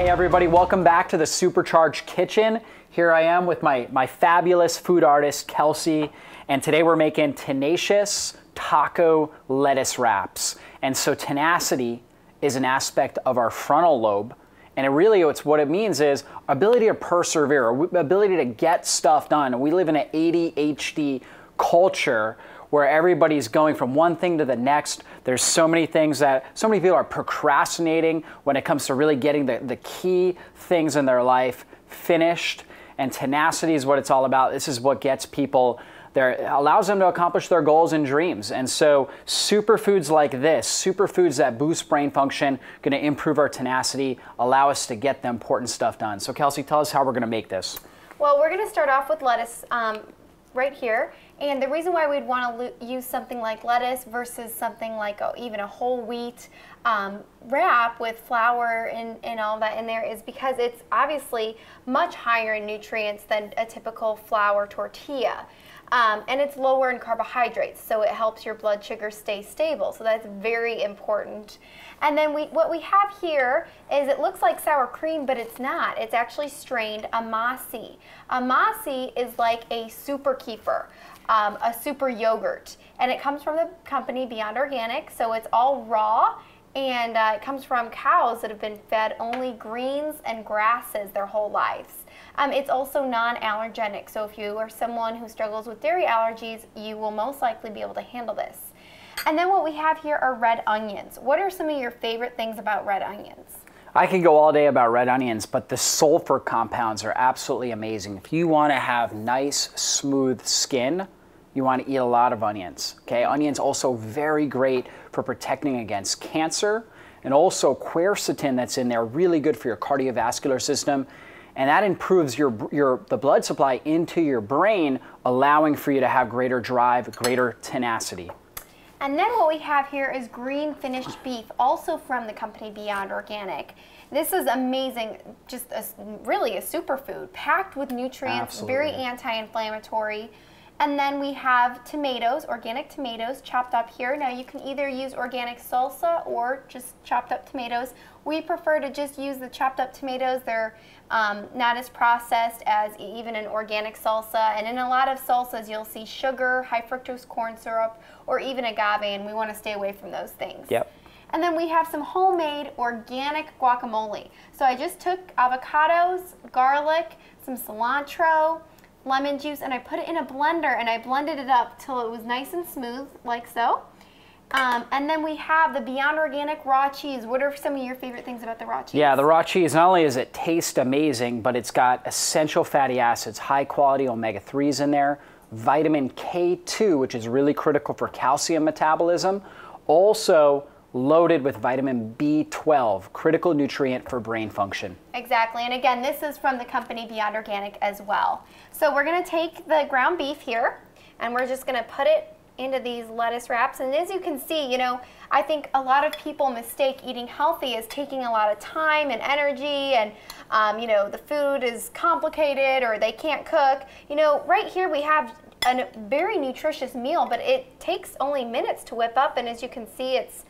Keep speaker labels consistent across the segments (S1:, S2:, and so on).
S1: Hey everybody, welcome back to the Supercharged Kitchen. Here I am with my fabulous food artist, Kelsey, and today we're making Tenacious taco lettuce wraps. And so tenacity is an aspect of our frontal lobe, and it's what it means is ability to persevere, ability to get stuff done. We live in an ADHD culture where everybody's going from one thing to the next. There's so many things that, so many people are procrastinating when it comes to really getting the key things in their life finished. And tenacity is what it's all about. This is what gets people there, allows them to accomplish their goals and dreams. And so superfoods like this, superfoods that boost brain function, gonna improve our tenacity, allow us to get the important stuff done. So Kelsey, tell us how we're gonna make this.
S2: Well, we're gonna start off with lettuce right here. And the reason why we'd want to use something like lettuce versus something like even a whole wheat wrap with flour and all that in there is because it's obviously much higher in nutrients than a typical flour tortilla. And it's lower in carbohydrates, so it helps your blood sugar stay stable. So that's very important. And then what we have here is it looks like sour cream, but it's not. It's actually strained amasi. Amasi is like a super kefir, a super yogurt, and it comes from the company Beyond Organic, so it's all raw, and it comes from cows that have been fed only greens and grasses their whole lives. It's also non-allergenic, so if you are someone who struggles with dairy allergies, you will most likely be able to handle this. And then what we have here are red onions. What are some of your favorite things about red onions?
S1: I could go all day about red onions, but the sulfur compounds are absolutely amazing. If you want to have nice, smooth skin, you want to eat a lot of onions. Okay, onions also very great for protecting against cancer, and also quercetin that's in there, really good for your cardiovascular system. And that improves the blood supply into your brain, allowing for you to have greater drive, greater tenacity.
S2: And then what we have here is green finished beef, also from the company Beyond Organic. This is amazing, just really a superfood, packed with nutrients,
S1: Absolutely.
S2: Very anti-inflammatory. And then we have tomatoes, organic tomatoes chopped up here. Now you can either use organic salsa or just chopped up tomatoes. We prefer to just use the chopped up tomatoes. They're not as processed as even an organic salsa. And in a lot of salsas, you'll see sugar, high fructose corn syrup, or even agave, and we want to stay away from those things.
S1: Yep.
S2: And then we have some homemade organic guacamole. So I just took avocados, garlic, some cilantro, lemon juice, and I put it in a blender and I blended it up till it was nice and smooth, like so. And then we have the Beyond Organic raw cheese. What are some of your favorite things about the raw cheese?
S1: Yeah, the raw cheese, not only does it taste amazing, but it's got essential fatty acids, high quality omega-3s in there, vitamin K2, which is really critical for calcium metabolism, also loaded with vitamin B12, critical nutrient for brain function.
S2: Exactly, and again, this is from the company Beyond Organic as well. So we're gonna take the ground beef here, and we're just gonna put it into these lettuce wraps. And as you can see, I think a lot of people mistake eating healthy as taking a lot of time and energy, and the food is complicated or they can't cook. Right here we have a very nutritious meal, but it takes only minutes to whip up, and as you can see, it's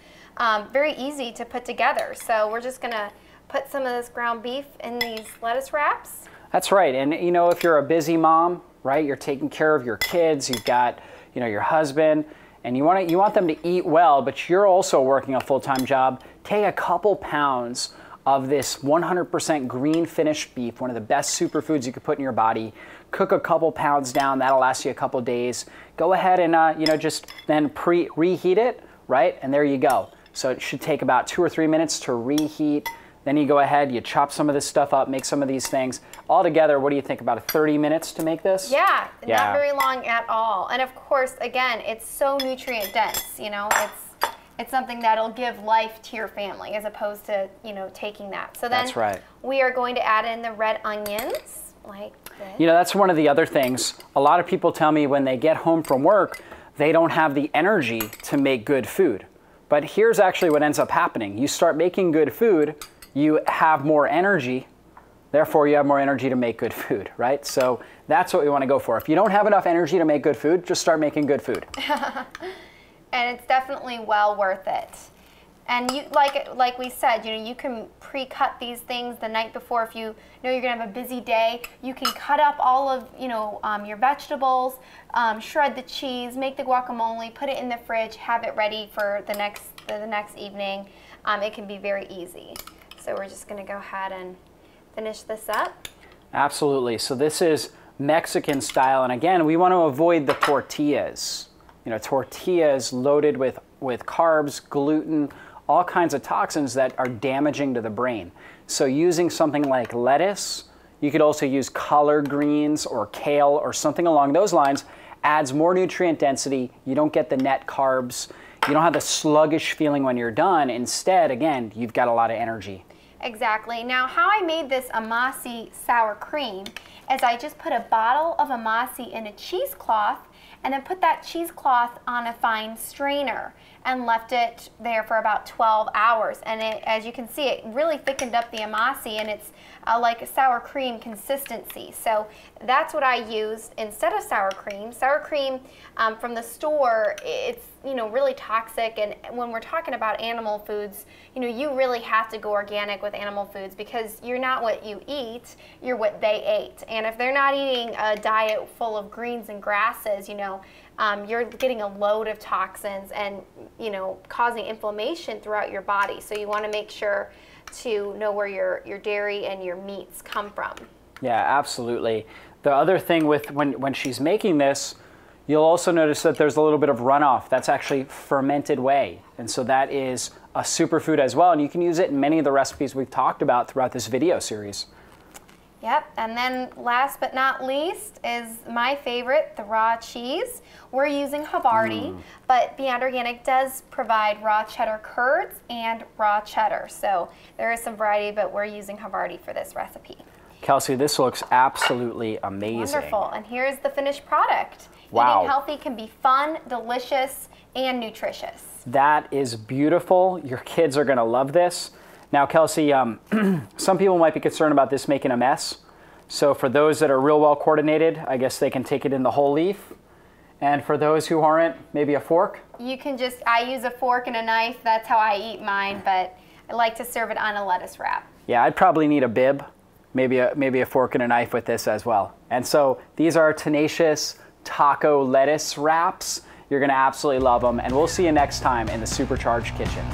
S2: very easy to put together. So we're just gonna put some of this ground beef in these lettuce wraps.
S1: That's right, and if you're a busy mom, right, you're taking care of your kids, you've got your husband, and you want them to eat well, but you're also working a full-time job, take a couple pounds of this 100% green finished beef, one of the best superfoods you could put in your body, cook a couple pounds down, that'll last you a couple days. Go ahead and just then reheat it, right, and there you go. So it should take about 2 or 3 minutes to reheat. Then you go ahead, you chop some of this stuff up, make some of these things. All together, what do you think, about 30 minutes to make this?
S2: Yeah, not very long at all. And of course, again, it's so nutrient dense, it's something that'll give life to your family as opposed to, taking that. So then
S1: that's right.
S2: We are going to add in the red onions like this.
S1: That's one of the other things. A lot of people tell me when they get home from work, they don't have the energy to make good food. But here's actually what ends up happening. You start making good food, you have more energy, therefore you have more energy to make good food, right? So that's what we want to go for. If you don't have enough energy to make good food, just start making good food.
S2: And it's definitely well worth it. And you like we said, you know, you can pre-cut these things the night before. If you know you're gonna have a busy day, you can cut up all of, you know, your vegetables, shred the cheese, make the guacamole, put it in the fridge, have it ready for the next evening. It can be very easy. So we're just gonna go ahead and finish this up.
S1: Absolutely. So this is Mexican style, and again, we want to avoid the tortillas. You know, tortillas loaded with carbs, gluten, all kinds of toxins that are damaging to the brain. So using something like lettuce, you could also use collard greens or kale or something along those lines, adds more nutrient density. You don't get the net carbs. You don't have the sluggish feeling when you're done. Instead, again, you've got a lot of energy.
S2: Exactly. Now, how I made this amasi sour cream is I just put a bottle of amasi in a cheesecloth and then put that cheesecloth on a fine strainer and left it there for about 12 hours. And it, as you can see, it really thickened up the amasi, and it's like a sour cream consistency. So that's what I used instead of sour cream. Sour cream from the store, it's, you know, really toxic, and when we're talking about animal foods, you know, you really have to go organic with animal foods because you're not what you eat, you're what they ate. And if they're not eating a diet full of greens and grasses, you know, you're getting a load of toxins and, you know, causing inflammation throughout your body. So you want to make sure to know where your dairy and your meats come from.
S1: Yeah, absolutely. The other thing with when she's making this, you'll also notice that there's a little bit of runoff. That's actually fermented whey. And so that is a superfood as well. And you can use it in many of the recipes we've talked about throughout this video series.
S2: Yep, and then last but not least is my favorite, the raw cheese. We're using Havarti, but Beyond Organic does provide raw cheddar curds and raw cheddar. So there is some variety, but we're using Havarti for this recipe.
S1: Kelsey, this looks absolutely amazing.
S2: Wonderful, and here's the finished product.
S1: Wow.
S2: Eating healthy can be fun, delicious, and nutritious.
S1: That is beautiful. Your kids are gonna love this. Now, Kelsey, some people might be concerned about this making a mess. So for those that are real well coordinated, I guess they can take it in the whole leaf. And for those who aren't, maybe a fork?
S2: You can just, I use a fork and a knife. That's how I eat mine, but I like to serve it on a lettuce wrap.
S1: Yeah, I'd probably need a bib, maybe a fork and a knife with this as well. And so these are Tenacious taco lettuce wraps. You're gonna absolutely love them. And we'll see you next time in the Supercharged Kitchen.